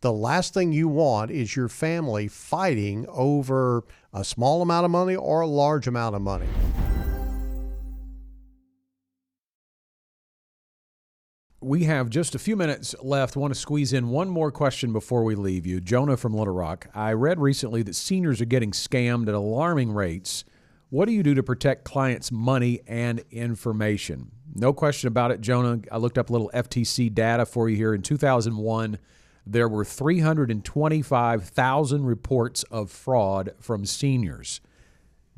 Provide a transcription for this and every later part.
the last thing you want is your family fighting over a small amount of money or a large amount of money. We have just a few minutes left. I want to squeeze in one more question before we leave you. Jonah from Little Rock. I read recently that seniors are getting scammed at alarming rates. What do you do to protect clients' money and information? No question about it, Jonah. I looked up a little FTC data for you here. In 2001, there were 325,000 reports of fraud from seniors.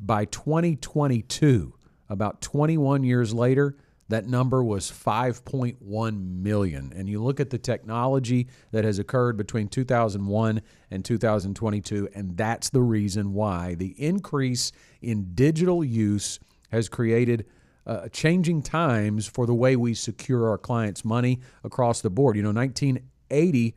By 2022, about 21 years later, that number was 5.1 million. And you look at the technology that has occurred between 2001 and 2022, and that's the reason why the increase in digital use has created changing times for the way we secure our clients' money across the board. 1980,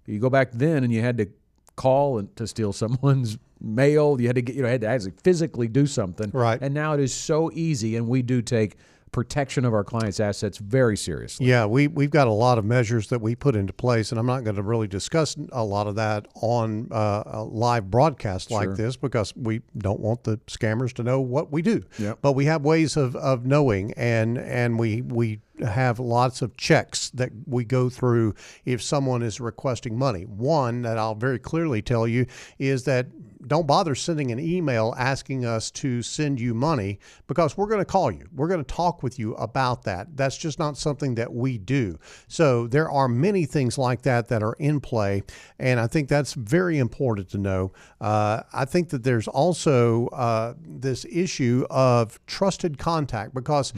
you go back then and you had to call to steal someone's mail. You had to had to actually physically do something. Right. And now it is so easy, and we do take protection of our clients' assets very seriously. Yeah, we've got a lot of measures that we put into place, and I'm not going to really discuss a lot of that on a live broadcast like this because we don't want the scammers to know what we do. Yep. But we have ways of knowing, and we have lots of checks that we go through if someone is requesting money. One that I'll very clearly tell you is that don't bother sending an email asking us to send you money because we're going to call you. We're going to talk with you about that. That's just not something that we do. So there are many things like that that are in play, and I think that's very important to know. I think that there's also this issue of trusted contact because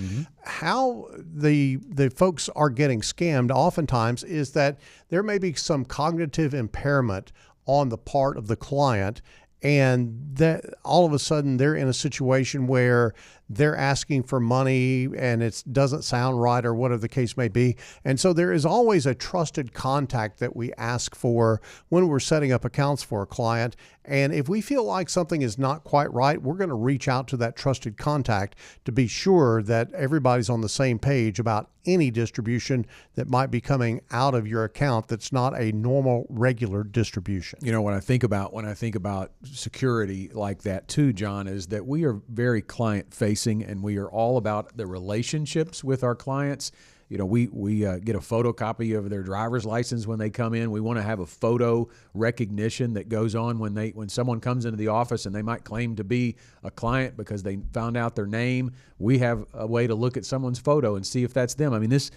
how the folks are getting scammed oftentimes is that there may be some cognitive impairment on the part of the client, and that all of a sudden they're in a situation where they're asking for money and it doesn't sound right or whatever the case may be. And so there is always a trusted contact that we ask for when we're setting up accounts for a client. And if we feel like something is not quite right, we're going to reach out to that trusted contact to be sure that everybody's on the same page about any distribution that might be coming out of your account that's not a normal, regular distribution. When I think about security like that too, John, is that we are very client-facing and we are all about the relationships with our clients. We get a photocopy of their driver's license when they come in. We want to have a photo recognition that goes on when someone comes into the office and they might claim to be a client because they found out their name. We have a way to look at someone's photo and see if that's them. I mean, this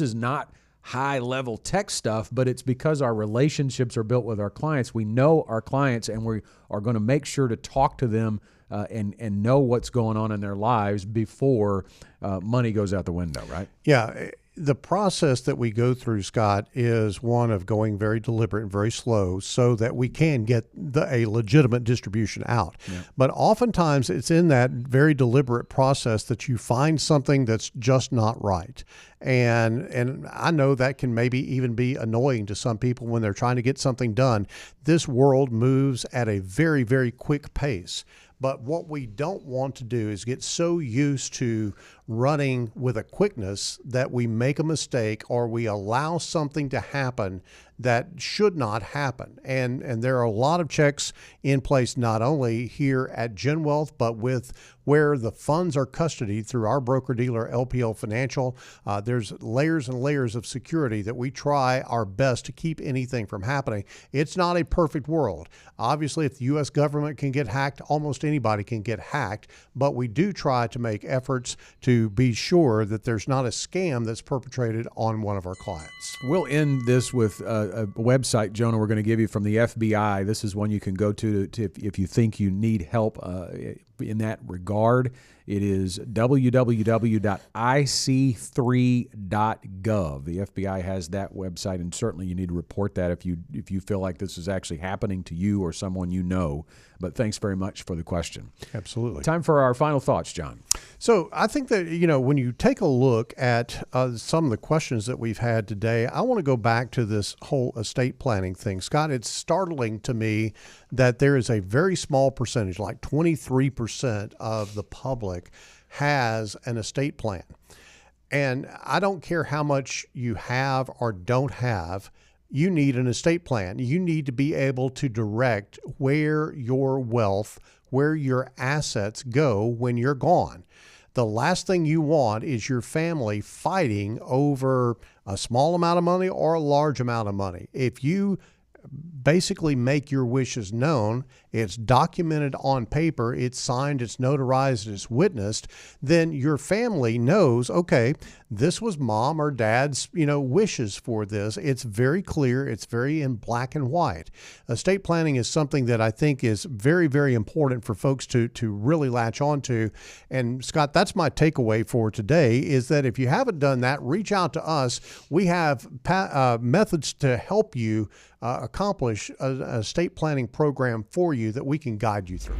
is not high-level tech stuff, but it's because our relationships are built with our clients. We know our clients, and we are going to make sure to talk to them and know what's going on in their lives before money goes out the window, right? Yeah. The process that we go through, Scott, is one of going very deliberate and very slow so that we can get a legitimate distribution out. Yeah. But oftentimes it's in that very deliberate process that you find something that's just not right. And I know that can maybe even be annoying to some people when they're trying to get something done. This world moves at a very, very quick pace. But what we don't want to do is get so used to running with a quickness that we make a mistake or we allow something to happen that should not happen. And there are a lot of checks in place, not only here at GenWealth, but with where the funds are custodied through our broker-dealer, LPL Financial. There's layers and layers of security that we try our best to keep anything from happening. It's not a perfect world. Obviously, if the U.S. government can get hacked, almost anybody can get hacked, but we do try to make efforts to be sure that there's not a scam that's perpetrated on one of our clients. We'll end this with a website, Jonah, we're going to give you from the FBI. This is one you can go to if you think you need help in that regard. It is www.ic3.gov. The FBI has that website, and certainly you need to report that if you feel like this is actually happening to you or someone you know. But thanks very much for the question. Absolutely. Time for our final thoughts, John. So I think that, when you take a look at some of the questions that we've had today, I want to go back to this whole estate planning thing. Scott, it's startling to me that there is a very small percentage, like 23% of the public has an estate plan. And I don't care how much you have or don't have, you need an estate plan. You need to be able to direct where your wealth, where your assets go when you're gone. The last thing you want is your family fighting over a small amount of money or a large amount of money. If you basically make your wishes known, it's documented on paper, it's signed, it's notarized, it's witnessed, then your family knows, okay, this was mom or dad's, wishes for this. It's very clear. It's very in black and white. Estate planning is something that I think is very, very important for folks to really latch onto. And Scott, that's my takeaway for today, is that if you haven't done that, reach out to us. We have methods to help you accomplish a estate planning program for you that we can guide you through.